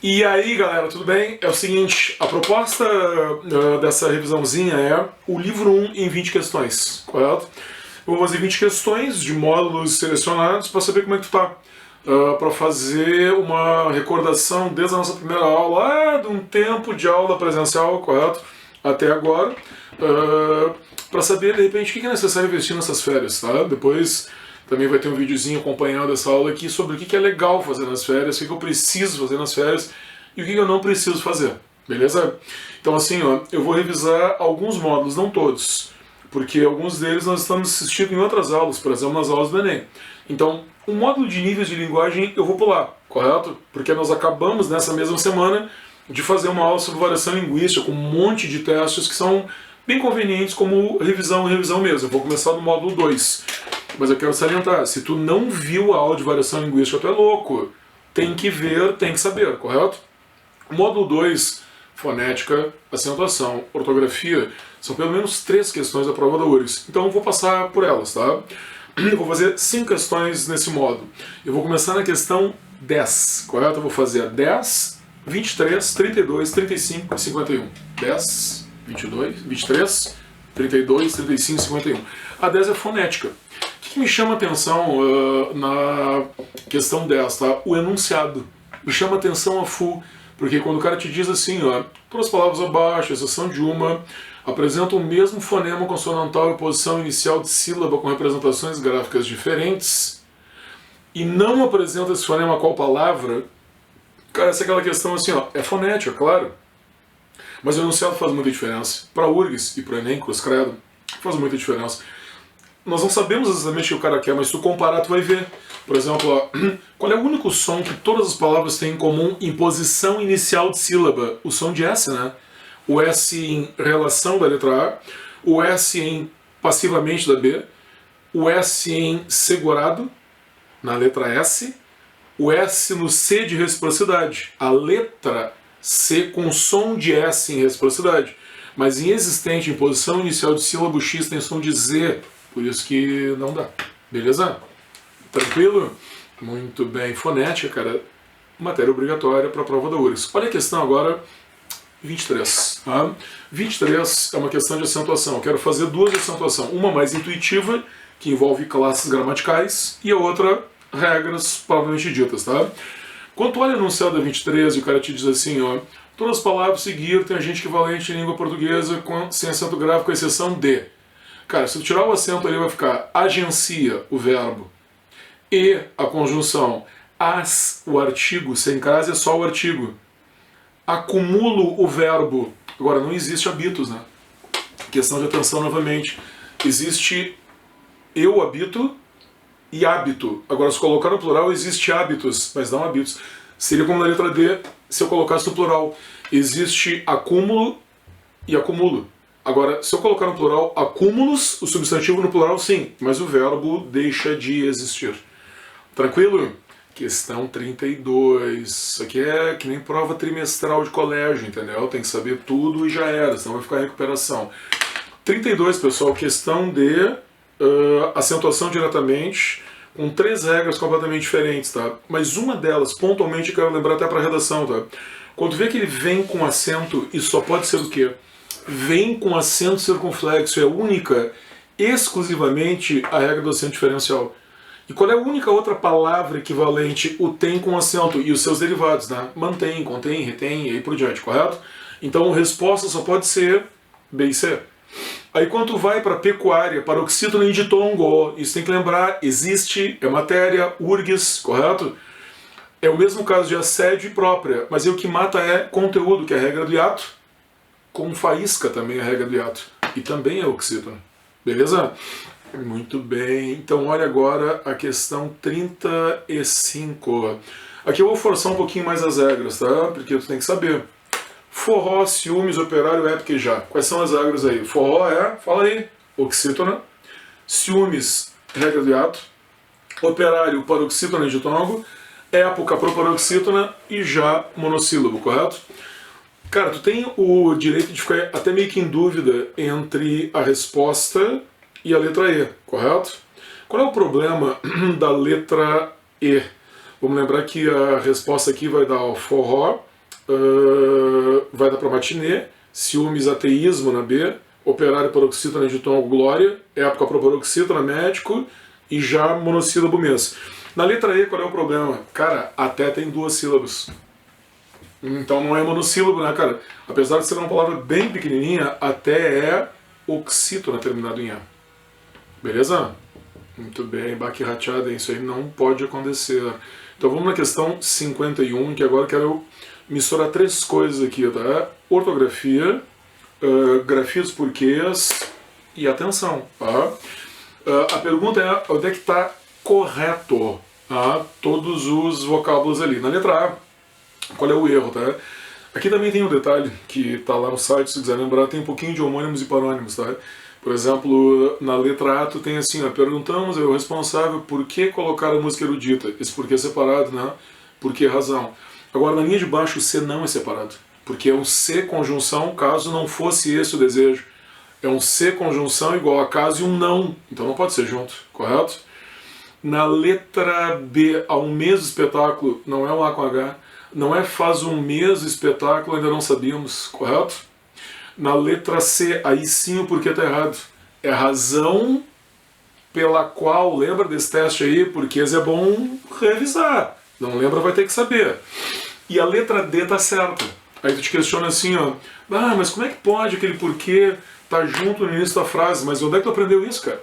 E aí, galera, tudo bem? É o seguinte, a proposta dessa revisãozinha é o livro 1 em 20 questões, correto? Eu vou fazer 20 questões de módulos selecionados para saber como é que tu tá. Para fazer uma recordação desde a nossa primeira aula, de um tempo de aula presencial, correto? Até agora. Para saber, de repente, o que é necessário investir nessas férias, tá? Depois também vai ter um videozinho acompanhando essa aula aqui sobre o que é legal fazer nas férias, o que eu preciso fazer nas férias e o que eu não preciso fazer, beleza? Então assim, ó, eu vou revisar alguns módulos, não todos, porque alguns deles nós estamos assistindo em outras aulas, por exemplo, nas aulas do Enem. Então, o módulo de níveis de linguagem eu vou pular, correto? Porque nós acabamos nessa mesma semana de fazer uma aula sobre variação linguística com um monte de testes que são bem convenientes como revisão e revisão mesmo. Eu vou começar no módulo 2. Mas eu quero salientar, se tu não viu a aula de variação linguística, tu é louco. Tem que ver, tem que saber, correto? O módulo 2, fonética, acentuação, ortografia, são pelo menos 3 questões da prova da URGS. Então eu vou passar por elas, tá? Eu vou fazer 5 questões nesse módulo. Eu vou começar na questão 10, correto? Eu vou fazer a 10, 23, 32, 35 e 51. 10, 22, 23, 32, 35 e 51. A 10 é fonética. O que me chama a atenção na questão 10, tá? O enunciado. Me chama a atenção a full, porque quando o cara te diz assim, ó, todas as palavras abaixo, exceção de uma, apresentam o mesmo fonema consonantal e posição inicial de sílaba com representações gráficas diferentes, e não apresenta esse fonema a qual palavra, cara, essa é aquela questão assim, ó, é fonética, claro, mas o enunciado faz muita diferença. Para a URGS e para o Enem, Cruz Credo, faz muita diferença. Nós não sabemos exatamente o que o cara quer, mas se tu comparar, tu vai ver. Por exemplo, ó, qual é o único som que todas as palavras têm em comum em posição inicial de sílaba? O som de S, né? O S em relação da letra A, o S em passivamente da B, o S em segurado, na letra S, o S no C de reciprocidade, a letra C com som de S em reciprocidade. Mas inexistente em posição inicial de sílaba, o X tem som de Z. Por isso que não dá. Beleza? Tranquilo? Muito bem. Fonética, cara, matéria obrigatória para a prova da URGS. Olha a questão agora 23. Tá? 23 é uma questão de acentuação. Eu quero fazer duas de acentuação. Uma mais intuitiva, que envolve classes gramaticais, e a outra, regras propriamente ditas. Tá? Quando tu olha no enunciado da 23 e o cara te diz assim, ó, todas as palavras seguir têm agente equivalente em língua portuguesa sem acento grave, com exceção de... Cara, se tu tirar o acento ali vai ficar agencia, o verbo, e a conjunção as, o artigo, sem crase é só o artigo. Acumulo o verbo. Agora, não existe habitos, né? Questão de atenção novamente. Existe eu habito e hábito. Agora, se colocar no plural, existe hábitos, mas não habitos. Seria como na letra D, se eu colocasse no plural. Existe acúmulo e acumulo. Agora, se eu colocar no plural acúmulos, o substantivo no plural sim, mas o verbo deixa de existir. Tranquilo? Questão 32. Isso aqui é que nem prova trimestral de colégio, entendeu? Tem que saber tudo e já era, senão vai ficar em recuperação. 32, pessoal, questão de acentuação diretamente, com 3 regras completamente diferentes, tá? Mas uma delas, pontualmente, eu quero lembrar até para a redação, tá? Quando vê que ele vem com acento, isso só pode ser o quê? Vem com acento circunflexo, é única, exclusivamente a regra do acento diferencial. E qual é a única outra palavra equivalente? O tem com acento e os seus derivados, né? Mantém, contém, retém e aí por diante, correto? Então a resposta só pode ser B e C. Aí quando tu vai para pecuária, paroxítono e ditongo, isso tem que lembrar, existe, é matéria, URGS, correto? É o mesmo caso de assédio e própria, mas aí o que mata é conteúdo, que é a regra do hiato, com faísca também a regra do hiato, e também é oxítono. Beleza? Muito bem. Então olha agora a questão 35. Aqui eu vou forçar um pouquinho mais as regras, tá? Porque tu tem que saber. Forró, ciúmes, operário, época e já. Quais são as regras aí? Forró é, fala aí, oxítona. Ciúmes, regra do hiato. Operário, paroxítona e ditongo. Época, proparoxítona e já monossílabo, correto? Cara, tu tem o direito de ficar até meio que em dúvida entre a resposta e a letra E, correto? Qual é o problema da letra E? Vamos lembrar que a resposta aqui vai dar o forró, vai dar para matinê, ciúmes, ateísmo na B, operário, paroxítona de tom, glória, época para paroxítona, médico, e já monossílabo mês. Na letra E, qual é o problema? Cara, até tem 2 sílabas. Então não é monossílabo, né, cara? Apesar de ser uma palavra bem pequenininha, até é oxítona terminado em E. Beleza? Muito bem, baque rateada, isso aí não pode acontecer. Então vamos na questão 51, que agora eu quero misturar 3 coisas aqui, tá? Ortografia, grafia dos porquês e atenção, tá? A pergunta é onde é que está correto, tá? Todos os vocábulos ali. Na letra A, qual é o erro, tá? Aqui também tem um detalhe que está lá no site, se quiser lembrar, tem um pouquinho de homônimos e parônimos, tá? Por exemplo, na letra A tu tem assim, ó, perguntamos ao responsável por que colocar a música erudita. Esse porquê é separado, né? Por que razão? Agora, na linha de baixo, o C não é separado, porque é um C conjunção caso não fosse esse o desejo. É um C conjunção igual a caso e um não, então não pode ser junto, correto? Na letra B, há um mês do espetáculo, não é um A com H, não é faz um mês do espetáculo, ainda não sabíamos, correto? Na letra C, aí sim o porquê está errado. É a razão pela qual, lembra desse teste aí? Porque é bom revisar. Não lembra, vai ter que saber. E a letra D está certa. Aí tu te questiona assim, ó, mas como é que pode aquele porquê tá junto no início da frase? Mas onde é que tu aprendeu isso, cara?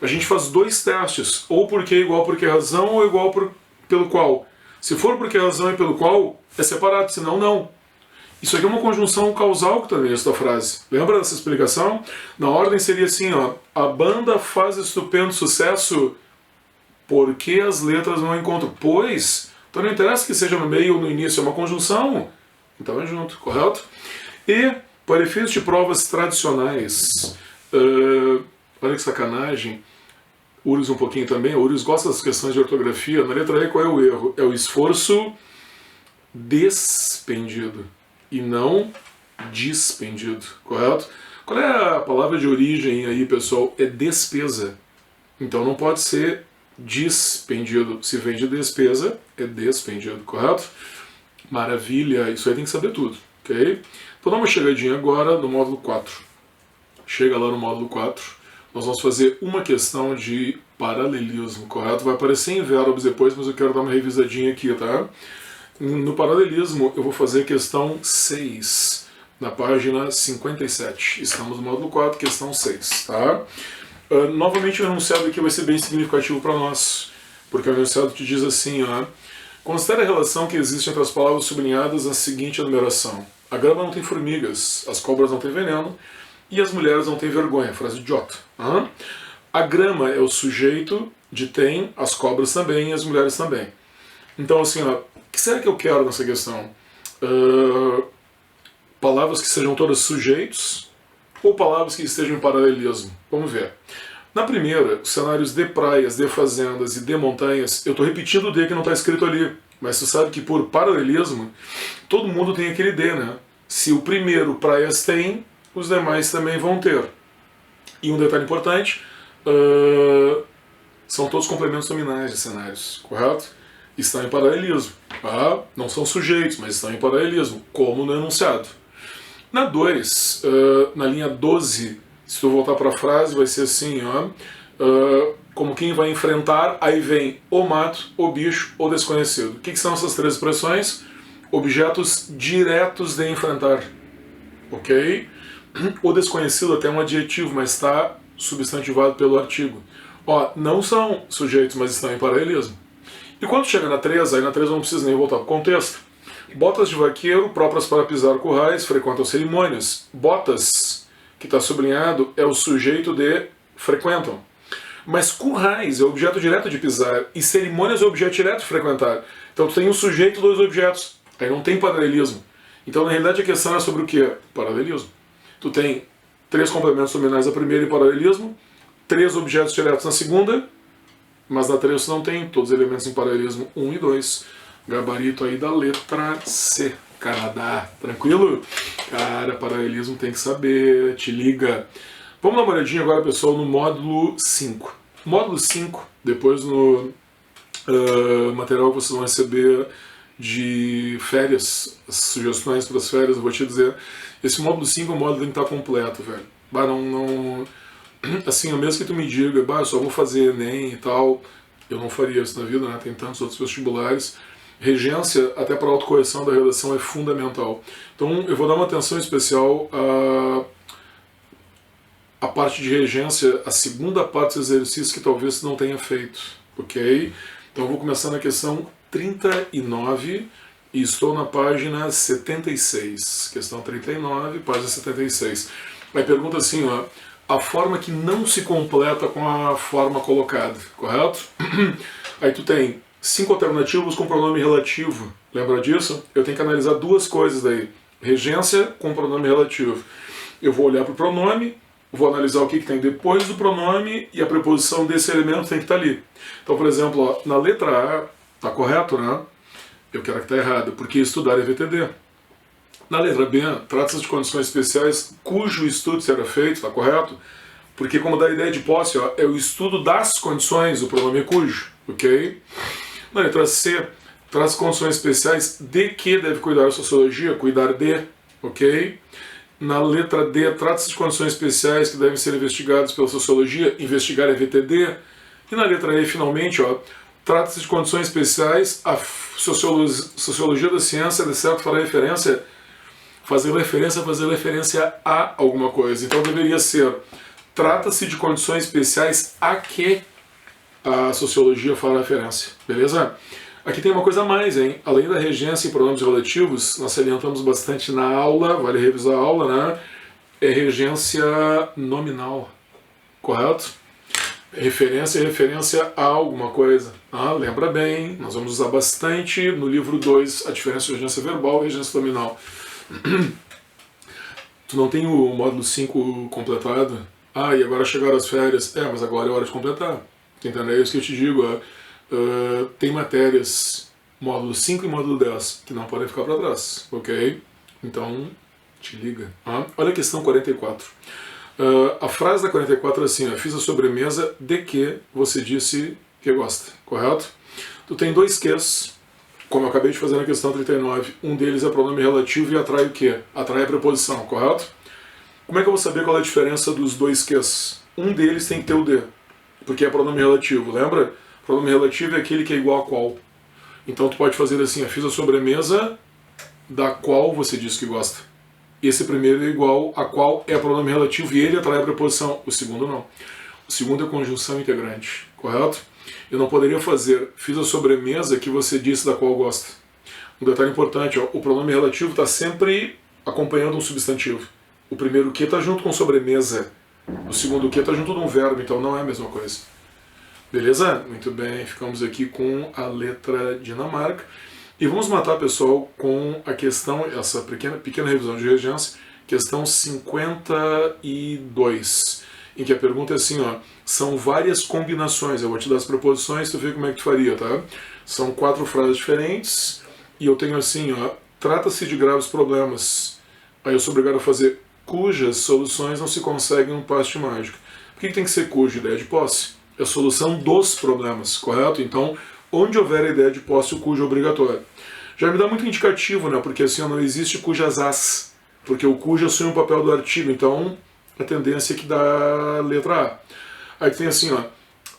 A gente faz 2 testes, ou porquê igual porquê razão, ou igual pelo qual. Se for porquê razão e pelo qual, é separado, senão não. Isso aqui é uma conjunção causal que está no início da frase. Lembra dessa explicação? Na ordem seria assim, ó, a banda faz estupendo sucesso porque as letras não encontram. Pois, então não interessa que seja no meio ou no início, é uma conjunção. Então é junto, correto? E, para efeitos de provas tradicionais, olha que sacanagem, Urius um pouquinho também, Urius gosta das questões de ortografia. Na letra E, qual é o erro? É o esforço despendido e não dispendido, correto? Qual é a palavra de origem aí, pessoal? É despesa. Então não pode ser dispendido. Se vem de despesa, é despendido, correto? Maravilha, isso aí tem que saber tudo, ok? Então dá uma chegadinha agora no módulo 4. Chega lá no módulo 4, nós vamos fazer uma questão de paralelismo, correto? Vai aparecer em verbos depois, mas eu quero dar uma revisadinha aqui, tá? No paralelismo, eu vou fazer questão 6, na página 57. Estamos no módulo 4, questão 6, tá? Novamente, o enunciado aqui vai ser bem significativo para nós, porque o enunciado te diz assim, ó, considere a relação que existe entre as palavras sublinhadas na seguinte enumeração. A grama não tem formigas, as cobras não têm veneno, e as mulheres não têm vergonha. Frase idiota. A grama é o sujeito de tem, as cobras também e as mulheres também. Então, assim, ó, o que será que eu quero nessa questão? Palavras que sejam todas sujeitos ou palavras que estejam em paralelismo? Vamos ver. Na primeira, os cenários de praias, de fazendas e de montanhas, eu estou repetindo o D que não está escrito ali, mas você sabe que por paralelismo, todo mundo tem aquele D, né? Se o primeiro praias tem, os demais também vão ter. E um detalhe importante, são todos complementos nominais de cenários, correto? Estão em paralelismo. Não são sujeitos, mas estão em paralelismo, como no enunciado. Na 2, na linha 12, se tu voltar para a frase, vai ser assim, ó, como quem vai enfrentar, aí vem o mato, o bicho, o desconhecido. O que são essas 3 expressões? Objetos diretos de enfrentar. Ok? O desconhecido até é um adjetivo, mas está substantivado pelo artigo. Não são sujeitos, mas estão em paralelismo. E quando chega na 3, aí na 3 eu não preciso nem voltar para o contexto. Botas de vaqueiro, próprias para pisar currais, frequentam cerimônias. Botas, que está sublinhado, é o sujeito de frequentam. Mas currais é o objeto direto de pisar, e cerimônias é o objeto direto de frequentar. Então tu tem um sujeito e 2 objetos. Aí não tem paralelismo. Então na realidade a questão é sobre o que? Paralelismo. Tu tem 3 complementos nominais na primeira em paralelismo, 3 objetos diretos na segunda, mas na 3 tu não tem todos os elementos em paralelismo 1 e 2. Gabarito aí da letra C. Canadá, tranquilo? Cara, paralelismo tem que saber, te liga. Vamos dar uma olhadinha agora, pessoal, no módulo 5. Módulo 5, depois no material que vocês vão receber de férias, as sugestões para as férias, eu vou te dizer, esse módulo 5 é um módulo que tem que estar completo, velho. Bah, não, assim, mesmo que tu me diga, bah, eu só vou fazer Enem e tal, eu não faria isso na vida, né? Tem tantos outros vestibulares. Regência, até para a autocorreção da redação, é fundamental. Então, eu vou dar uma atenção especial à parte de regência, a segunda parte dos exercícios que talvez tu não tenha feito, ok? Então, eu vou começar na questão 39 e estou na página 76. Questão 39, página 76. Aí pergunta assim, ó, a forma que não se completa com a forma colocada, correto? Aí tu tem 5 alternativas com pronome relativo. Lembra disso? Eu tenho que analisar duas coisas daí. Regência com pronome relativo. Eu vou olhar para o pronome, vou analisar o que tem depois do pronome e a preposição desse elemento tem que estar ali. Então, por exemplo, ó, na letra A, tá correto, né? Eu quero que está errado, porque estudar é VTD. Na letra B, trata-se de condições especiais cujo estudo será feito, está correto? Porque como dá a ideia de posse, ó, é o estudo das condições, o pronome é cujo, ok? Na letra C, traz condições especiais de que deve cuidar a sociologia, cuidar de, ok? Na letra D, trata-se de condições especiais que devem ser investigadas pela sociologia, investigar é VTD. E na letra E, finalmente, ó, trata-se de condições especiais, a sociologia da ciência, de certo, fazer referência a alguma coisa. Então deveria ser, trata-se de condições especiais a que a sociologia fará referência, beleza? Aqui tem uma coisa a mais, hein? Além da regência e pronomes relativos, nós salientamos bastante na aula, vale revisar a aula, né? É regência nominal, correto? Referência é referência a alguma coisa. Ah, lembra bem, nós vamos usar bastante no livro 2 a diferença de regência verbal e regência nominal. Tu não tem o módulo 5 completado? Ah, e agora chegaram as férias. É, mas agora é hora de completar. Entendeu? É isso que eu te digo. Tem matérias, módulo 5 e módulo 10, que não podem ficar para trás, ok? Então, te liga. Olha a questão 44. A frase da 44 é assim, fiz a sobremesa de que você disse que gosta, correto? Tu tem dois ques, como eu acabei de fazer na questão 39. Um deles é pronome relativo e atrai o quê? Atrai a preposição, correto? Como é que eu vou saber qual é a diferença dos dois ques? Um deles tem que ter o de, porque é pronome relativo, lembra? Pronome relativo é aquele que é igual a qual. Então tu pode fazer assim, fiz a sobremesa da qual você disse que gosta. Esse primeiro é igual a qual é pronome relativo e ele atrai a preposição. O segundo não. O segundo é conjunção integrante, correto? Eu não poderia fazer, fiz a sobremesa que você disse da qual gosta. Um detalhe importante, ó, o pronome relativo está sempre acompanhando um substantivo. O primeiro que está junto com sobremesa. O segundo que está junto de um verbo, então não é a mesma coisa. Beleza? Muito bem, ficamos aqui com a letra Dinamarca. E vamos matar, pessoal, com a questão, essa pequena revisão de regência, questão 52, em que a pergunta é assim, ó, são várias combinações, eu vou te dar as preposições, tu vê como é que tu faria, tá? São 4 frases diferentes, e eu tenho assim, ó, trata-se de graves problemas. Aí eu sou obrigado a fazer cujas soluções não se conseguem num passe mágico. Por que tem que ser cuja? Ideia de posse. É a solução dos problemas, correto? Então, onde houver a ideia de posse, o cujo é obrigatório. Já me dá muito indicativo, né? Porque assim, não existe cujas as, porque o cujo assume o papel do artigo, então a tendência é que dá a letra A. Aí tem assim, ó,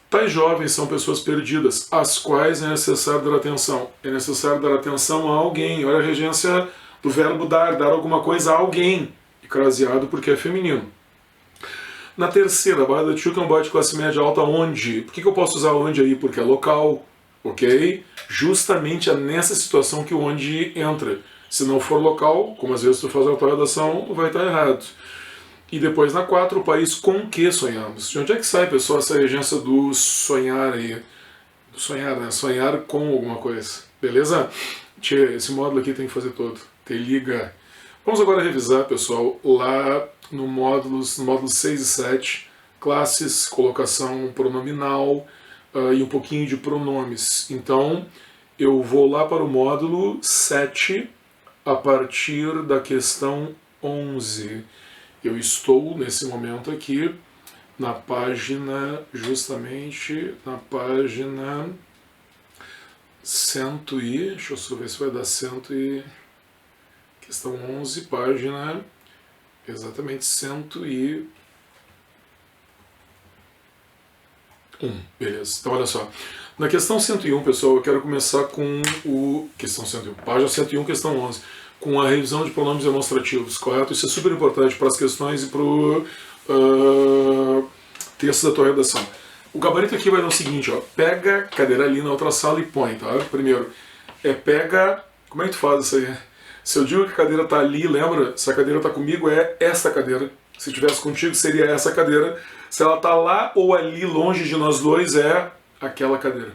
tais jovens são pessoas perdidas, às quais é necessário dar atenção. É necessário dar atenção a alguém. Olha a regência do verbo dar alguma coisa a alguém. E craseado porque é feminino. Na terceira, a barra da tio é um boy de classe média alta onde? Por que eu posso usar onde aí? Porque é local, ok? Justamente é nessa situação que o onde entra. Se não for local, como às vezes tu faz a tua redação, vai estar errado. E depois na 4, o país com que sonhamos. De onde é que sai, pessoal, essa regência do sonhar aí? Do sonhar, né? Sonhar com alguma coisa. Beleza? Tchê, esse módulo aqui tem que fazer todo. Te liga. Vamos agora revisar, pessoal, lá no módulos 6 e 7, classes, colocação pronominal e um pouquinho de pronomes. Então, eu vou lá para o módulo 7 a partir da questão 11. Eu estou, nesse momento aqui, na página, justamente, na página deixa eu só ver se vai dar questão 11, página, exatamente 101. Beleza, então olha só. Na questão 101, pessoal, eu quero começar com questão 101, página 101, questão 11, com a revisão de pronomes demonstrativos, correto? Isso é super importante para as questões e para o texto da tua redação. O gabarito aqui vai dar o seguinte, ó, pega a cadeira ali na outra sala e põe, tá? Primeiro, pega, como é que tu faz isso aí? Se eu digo que a cadeira tá ali, lembra? Se a cadeira tá comigo, é essa cadeira. Se estivesse contigo, seria essa cadeira. Se ela tá lá ou ali, longe de nós dois, é aquela cadeira.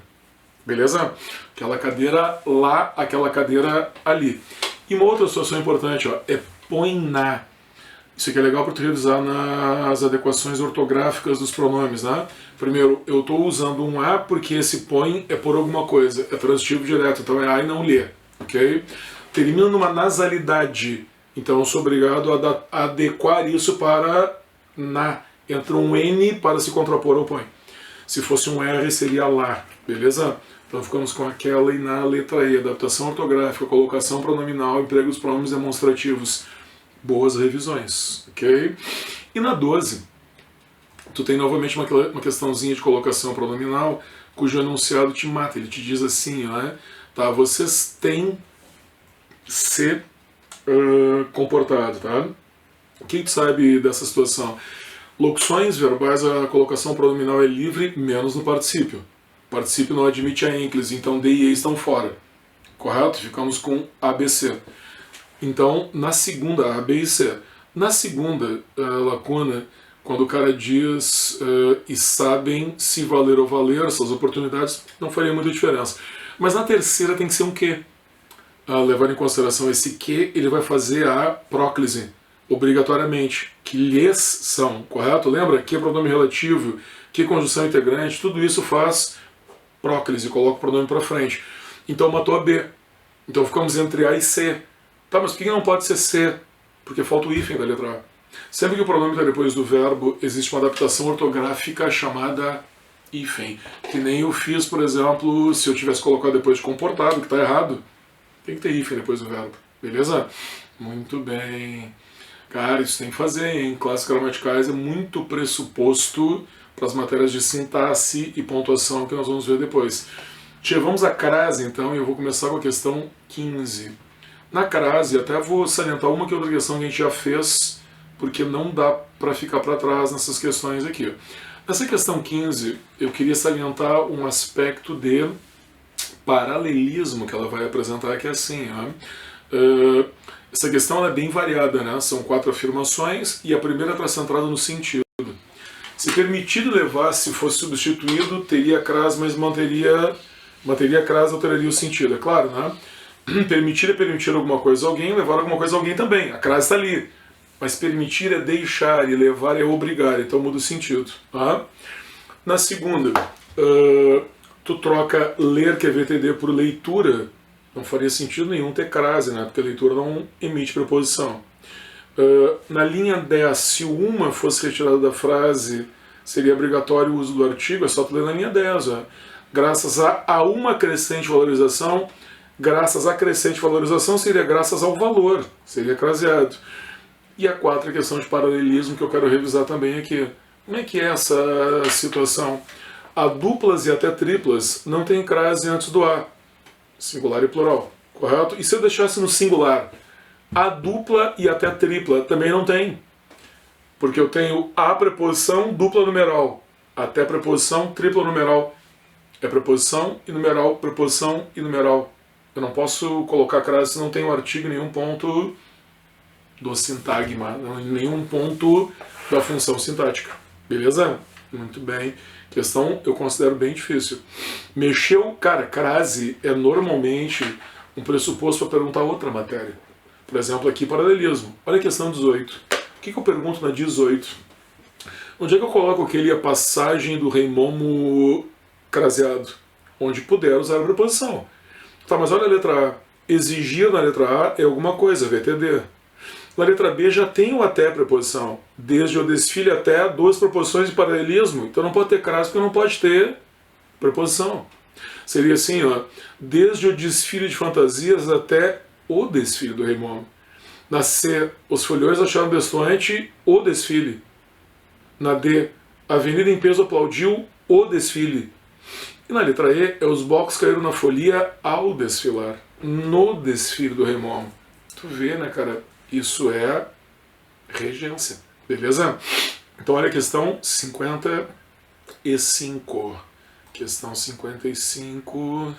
Beleza? Aquela cadeira lá, aquela cadeira ali. E uma outra situação importante, ó, põe na. Isso aqui é legal para tu revisar nas adequações ortográficas dos pronomes, né? Primeiro, eu estou usando um A porque esse põe é por alguma coisa, é transitivo direto, então é A e não lê, ok? Termina numa nasalidade, então eu sou obrigado a adequar isso para na. Entra um N para se contrapor ao põe. Se fosse um R, seria lá, beleza? Então ficamos com aquela e na letra E, adaptação ortográfica, colocação pronominal, emprego dos pronomes demonstrativos. Boas revisões, ok? E na 12, tu tem novamente uma questãozinha de colocação pronominal, cujo enunciado te mata. Ele te diz assim, né? Tá, vocês têm se comportado, tá? O que tu sabe dessa situação? Locuções verbais, a colocação pronominal é livre, menos no particípio. O particípio não admite a ênclise, então D e E estão fora. Correto? Ficamos com ABC. Então, na segunda, A, B e C. Na segunda lacuna, quando o cara diz e sabem se valer ou valer, essas oportunidades, não faria muita diferença. Mas na terceira tem que ser um que. Levando em consideração esse que, ele vai fazer a próclise, obrigatoriamente, que lhes são, correto? Lembra? Que pronome relativo, que conjunção integrante, tudo isso faz próclise, coloca o pronome para frente. Então matou a B. Então ficamos entre A e C. Tá, mas por que não pode ser C? Porque falta o hífen da letra A. Sempre que o pronome está depois do verbo, existe uma adaptação ortográfica chamada hífen. Que nem eu fiz, por exemplo, se eu tivesse colocado depois de comportado, que está errado, tem que ter hífen depois do verbo. Beleza? Muito bem. Cara, isso tem que fazer, hein? Classes gramaticais é muito pressuposto para as matérias de sintaxe e pontuação que nós vamos ver depois. Tia, vamos à crase então, e eu vou começar com a questão 15. Na crase, até vou salientar uma que outra questão que a gente já fez, porque não dá para ficar para trás nessas questões aqui. Nessa questão 15, eu queria salientar um aspecto de paralelismo que ela vai apresentar, que é assim, ó. Essa questão é bem variada, né? São 4 afirmações e a primeira está centrada no sentido. Se permitido levar, se fosse substituído, teria crase, mas manteria crase, alteraria o sentido. É claro, né? Permitir é permitir alguma coisa a alguém, levar alguma coisa a alguém também. A crase está ali. Mas permitir é deixar e levar é obrigar, então muda o sentido. Tá? Na segunda, tu troca ler, que é VTD, por leitura. Não faria sentido nenhum ter crase, né? Porque a leitura não emite preposição. Na linha 10, se o uma fosse retirada da frase, seria obrigatório o uso do artigo, é só tu ler na linha 10. Ó. Graças a uma crescente valorização, graças à crescente valorização seria graças ao valor, seria craseado. E a 4 é a questão de paralelismo, que eu quero revisar também aqui. Como é que é essa situação? A duplas e até triplas não tem crase antes do A. Singular e plural, correto? E se eu deixasse no singular? A dupla e até tripla também não tem. Porque eu tenho a preposição dupla numeral, até preposição tripla numeral. É preposição e numeral, preposição e numeral. Eu não posso colocar crase se não tem o artigo em nenhum ponto do sintagma, nenhum ponto da função sintática. Beleza? Muito bem. Questão eu considero bem difícil. Mexeu, cara, crase é normalmente um pressuposto para perguntar outra matéria. Por exemplo, aqui paralelismo. Olha a questão 18. O que eu pergunto na 18? Onde é que eu coloco aquele a passagem do rei Momo craseado? Onde puder usar a preposição. Tá, mas olha a letra A. Exigir na letra A é alguma coisa, VTD. Na letra B já tem o até preposição. Desde o desfile até 2 preposições de paralelismo. Então não pode ter crase porque não pode ter preposição. Seria assim, ó, desde o desfile de fantasias até o desfile do Rei Momo. Na C, os folhões acharam destoante o desfile. Na D, a avenida em peso aplaudiu o desfile. E na letra E, os blocos caíram na folia ao desfilar, no desfile do Rei Momo. Tu vê, né, cara? Isso é regência, beleza? Então olha a questão 55. Questão 55,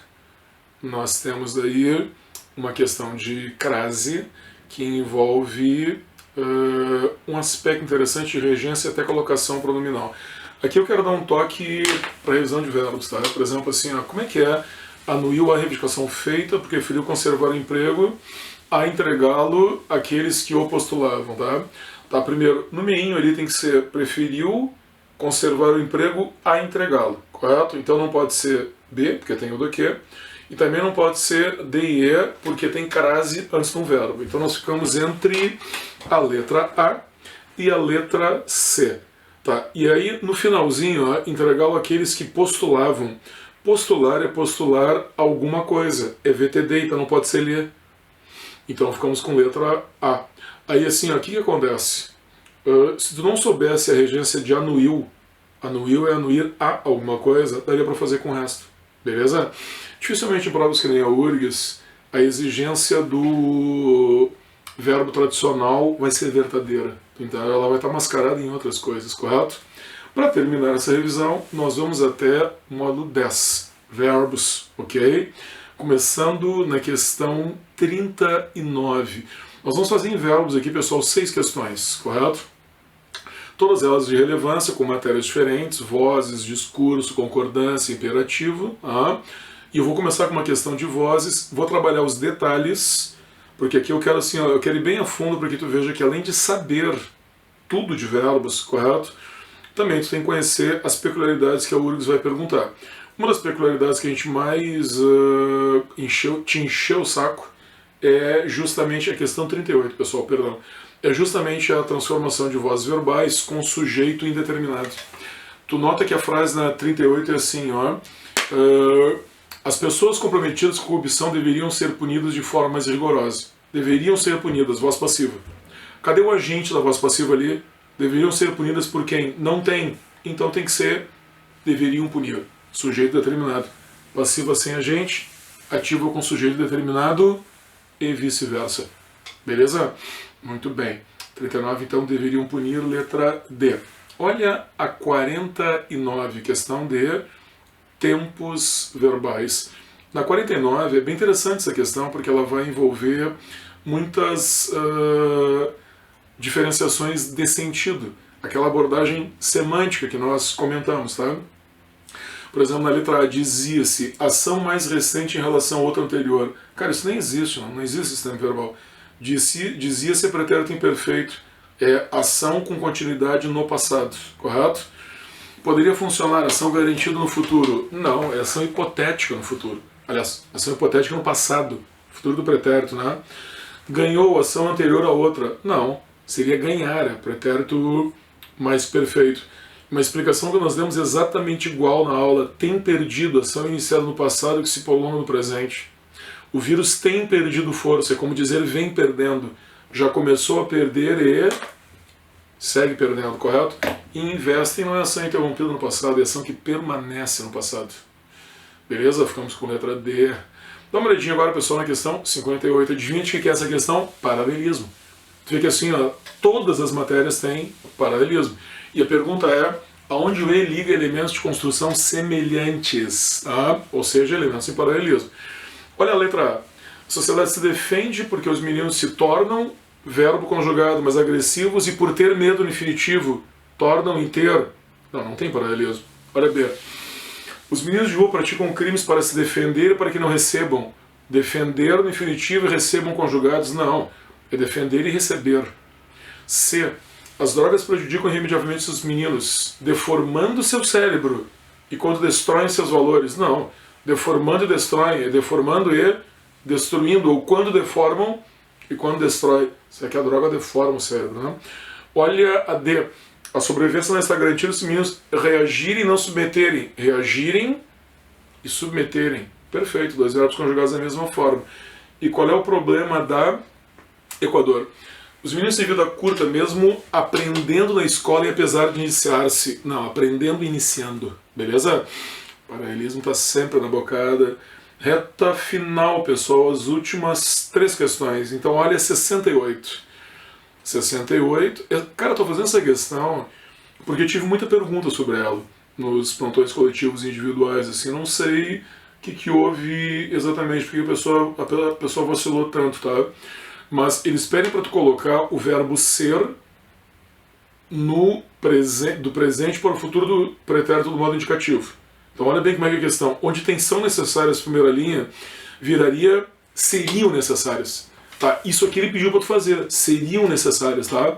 nós temos daí uma questão de crase que envolve um aspecto interessante de regência até colocação pronominal. Aqui eu quero dar um toque para revisão de verbos, tá? Por exemplo, assim, ó, como é que é anuiu a reivindicação feita porque preferiu conservar o emprego a entregá-lo àqueles que o postulavam, tá? Tá, primeiro, no meinho ali tem que ser preferiu conservar o emprego a entregá-lo, correto? Então não pode ser B, porque tem o do que, e também não pode ser D e E, porque tem crase antes de um verbo. Então nós ficamos entre a letra A e a letra C. Tá? E aí, no finalzinho, entregá-lo àqueles que postulavam. Postular é postular alguma coisa. É VTD, então não pode ser ler. Então ficamos com letra A. Aí assim, o que acontece? Se tu não soubesse a regência de anuil é anuir a alguma coisa, daria para fazer com o resto. Beleza? Dificilmente em provas que nem a URGS, a exigência do verbo tradicional vai ser verdadeira. Então ela vai estar mascarada em outras coisas, correto? Para terminar essa revisão, nós vamos até o módulo 10, verbos, ok? Começando na questão 39. Nós vamos fazer em verbos aqui, pessoal, 6 questões, correto? Todas elas de relevância, com matérias diferentes, vozes, discurso, concordância, imperativo. Tá? E eu vou começar com uma questão de vozes, vou trabalhar os detalhes, porque aqui eu quero assim, eu quero ir bem a fundo para que tu veja que além de saber tudo de verbos, correto? Também tu tem que conhecer as peculiaridades que a URGS vai perguntar. Uma das peculiaridades que a gente mais te encheu o saco é justamente a questão 38, pessoal, perdão. É justamente a transformação de vozes verbais com sujeito indeterminado. Tu nota que a frase na 38 é assim, ó. As pessoas comprometidas com corrupção deveriam ser punidas de forma mais rigorosa. Deveriam ser punidas, voz passiva. Cadê o agente da voz passiva ali? Deveriam ser punidas por quem? Não tem. Então tem que ser deveriam punir. Sujeito determinado. Passiva sem agente, ativa com sujeito determinado e vice-versa. Beleza? Muito bem. 39, então, deveriam punir, letra D. Olha a 49, questão de tempos verbais. Na 49 é bem interessante essa questão, porque ela vai envolver muitas diferenciações de sentido. Aquela abordagem semântica que nós comentamos, tá? Por exemplo, na letra A, dizia-se ação mais recente em relação ao outro anterior. Cara, isso nem existe, não existe esse tempo verbal. Dizia-se pretérito imperfeito, é ação com continuidade no passado, correto? Poderia funcionar ação garantida no futuro? Não, é ação hipotética no futuro. Aliás, ação hipotética no passado, futuro do pretérito, né? Ganhou ação anterior à outra? Não, seria ganhar, é pretérito mais perfeito. Uma explicação que nós demos exatamente igual na aula, tem perdido, ação iniciada no passado que se prolonga no presente. O vírus tem perdido força, é como dizer vem perdendo. Já começou a perder e segue perdendo, correto? E investe não é ação interrompida no passado, é ação que permanece no passado. Beleza? Ficamos com a letra D. Dá uma olhadinha agora, pessoal, na questão 58. Adivinha o que é essa questão? Paralelismo. Tu vê que assim, ó, todas as matérias têm paralelismo. E a pergunta é, aonde o E liga elementos de construção semelhantes, tá? Ou seja, elementos em paralelismo. Olha a letra A. A sociedade se defende porque os meninos se tornam, verbo conjugado, mas agressivos, e por ter medo no infinitivo, tornam em ter. Não tem paralelismo. Olha B. Os meninos de rua praticam crimes para se defender e para que não recebam. Defender no infinitivo e recebam conjugados? Não. É defender e receber. C. As drogas prejudicam irremediavelmente os meninos, deformando seu cérebro. E quando destroem seus valores? Não. Deformando e destroem. É deformando e destruindo. Ou quando deformam e quando destrói. Isso aqui a droga deforma o cérebro, né? Olha a D. A sobrevivência não está garantida se os meninos reagirem e não submeterem. Reagirem e submeterem. Perfeito, dois verbos conjugados da mesma forma. E qual é o problema da Equador? Os meninos têm vida curta mesmo aprendendo na escola e apesar de iniciar-se. Não, aprendendo e iniciando. Beleza? O paralelismo está sempre na bocada. Reta final, pessoal, as últimas 3 questões. Então, olha 68. 68. Cara, eu tô fazendo essa questão porque eu tive muita pergunta sobre ela nos plantões coletivos e individuais. Assim, não sei o que houve exatamente, porque a pessoa vacilou tanto, tá? Mas eles pedem para tu colocar o verbo ser no do presente para o futuro do pretérito do modo indicativo. Então olha bem como é que é a questão. Onde tem são necessárias, primeira linha, viraria seriam necessárias. Tá? Isso aqui ele pediu para tu fazer. Seriam necessárias, tá?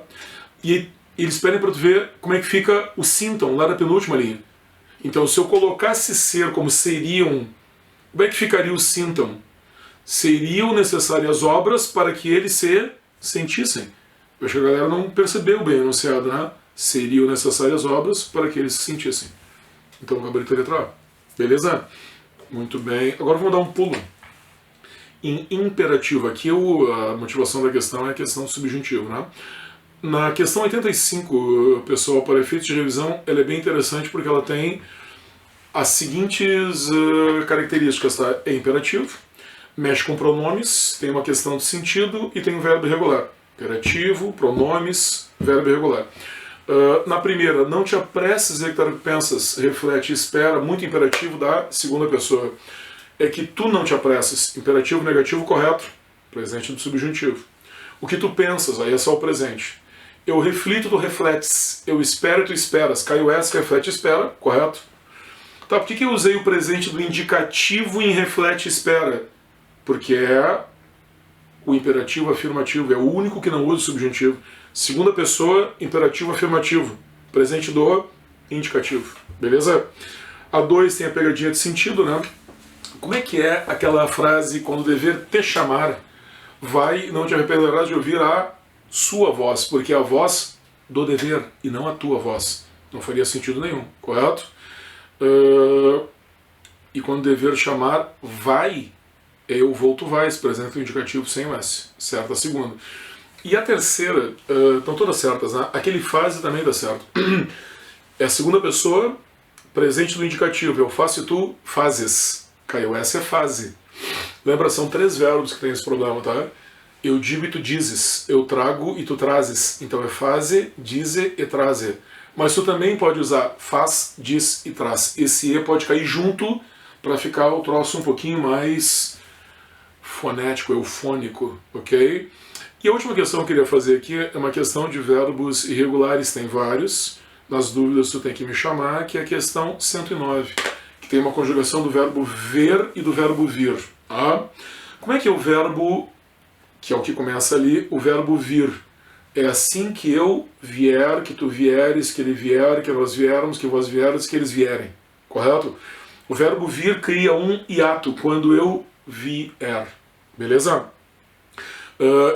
E eles pedem para tu ver como é que fica o sintam lá na penúltima linha. Então se eu colocasse ser como seriam, como é que ficaria o sintam? Seriam necessárias obras para que eles se sentissem. Eu acho que a galera não percebeu bem o enunciado, né? Seriam necessárias obras para que eles se sentissem. Então, gabarito letra A. Beleza? Muito bem. Agora vamos dar um pulo. Em imperativo, aqui a motivação da questão é a questão do subjuntivo, né? Na questão 85, pessoal, para efeitos de revisão, ela é bem interessante porque ela tem as seguintes características, tá? É imperativo, mexe com pronomes, tem uma questão de sentido e tem um verbo irregular. Imperativo, pronomes, verbo irregular. Na primeira, não te apresses a executar o que pensas, reflete e espera, muito imperativo da segunda pessoa. É que tu não te apresses, imperativo, negativo, correto, presente do subjuntivo. O que tu pensas, aí é só o presente. Eu reflito, tu refletes. Eu espero, tu esperas. Cai o S, reflete e espera, correto? Tá, por que eu usei o presente do indicativo em reflete e espera? Porque é o imperativo afirmativo, é o único que não usa o subjuntivo. Segunda pessoa, imperativo afirmativo. Presente do indicativo. Beleza? A 2 tem a pegadinha de sentido, né? Como é que é aquela frase, quando o dever te chamar, vai, não te arrependerás de ouvir a sua voz, porque é a voz do dever e não a tua voz. Não faria sentido nenhum, correto? E quando o dever chamar, vai, eu vou, tu vais, presente o indicativo sem o S. Certo? A segunda. E a terceira, estão todas certas, né? Aquele fase também dá certo. É a segunda pessoa, presente do indicativo. Eu faço e tu fazes. Caiu S é fase. Lembra, são 3 verbos que tem esse problema, tá? Eu digo e tu dizes. Eu trago e tu trazes. Então é fase, dize e traze. Mas tu também pode usar faz, diz e traz. Esse E pode cair junto para ficar o troço um pouquinho mais fonético, eufônico, ok? E a última questão que eu queria fazer aqui é uma questão de verbos irregulares, tem vários. Nas dúvidas tu tem que me chamar, que é a questão 109, que tem uma conjugação do verbo ver e do verbo vir. Tá? Como é que é o verbo, que é o que começa ali, o verbo vir? É assim que eu vier, que tu vieres, que ele vier, que nós viermos, que vós vieres, que eles vierem. Correto? O verbo vir cria um hiato, quando eu vier. Beleza?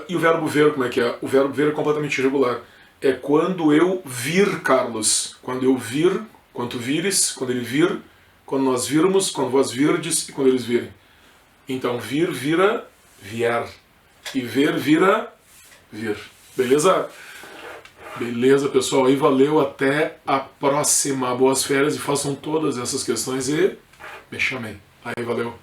E o verbo ver, como é que é? O verbo ver é completamente irregular. É quando eu vir, Carlos. Quando eu vir, quando tu vires, quando ele vir, quando nós virmos, quando vós virdes e quando eles virem. Então vir vira vier. E ver vira vir. Beleza? Beleza, pessoal. Aí valeu. Até a próxima. Boas férias e façam todas essas questões e me chamem. Aí valeu.